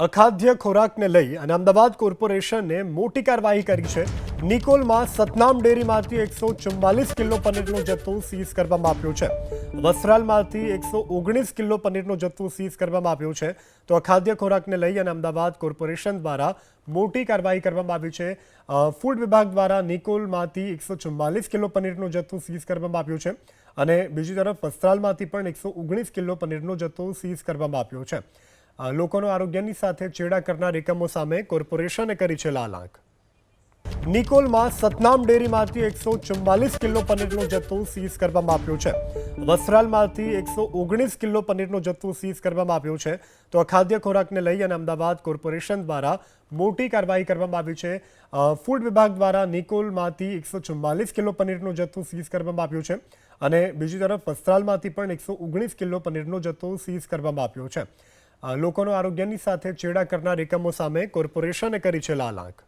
અખાદ્ય ખોરાકને લઈ અને અમદાવાદ કોર્પોરેશને મોટી કાર્યવાહી કરી છે। નિકોલમાં સતનામ ડેરીમાંથી 144 કિલો પનીરનો જથ્થો સીઝ કરવામાં આવ્યો છે। વસ્ત્રાલમાંથી 119 કિલો પનીરનો જથ્થો સીઝ કરવામાં આવ્યો છે। તો અખાદ્ય ખોરાકને લઈ અને અમદાવાદ કોર્પોરેશન દ્વારા મોટી કાર્યવાહી કરવામાં આવી છે। ફૂડ વિભાગ દ્વારા નિકોલમાંથી 144 કિલો પનીરનો જથ્થો સીઝ કરવામાં આવ્યો છે અને બીજી તરફ વસ્ત્રાલમાંથી પણ 119 કિલો પનીરનો જથ્થો સીઝ કરવામાં આવ્યો છે। લોકોનો આરોગ્યની સાથે ચેડા કરનાર એકમો સામે કોર્પોરેશને કરી છે લાલ આંખ। નિકોલમાં સતનામ ડેરીમાંથી 144 કિલો પનીરનો જથ્થો સીઝ કરવામાં આવ્યો છે। વસ્ત્રાલમાંથી 119 કિલો પનીરનો જથ્થો સીઝ કરવામાં આવ્યો છે। તો અખાદ્ય ખોરાકને લઈ અને અમદાવાદ કોર્પોરેશન દ્વારા મોટી કાર્યવાહી કરવામાં આવી છે। ફૂડ વિભાગ દ્વારા નિકોલમાંથી 144 કિલો પનીરનો જથ્થો સીઝ કરવામાં આવ્યો છે અને બીજી તરફ વસ્ત્રાલમાંથી પણ 119 કિલો પનીરનો જથ્થો સીઝ કરવામાં આવ્યો છે। લોકોનો આરોગ્યની સાથે ચેડા કરનાર એકમો સામે કોર્પોરેશને કરી છે લાલ આંખ।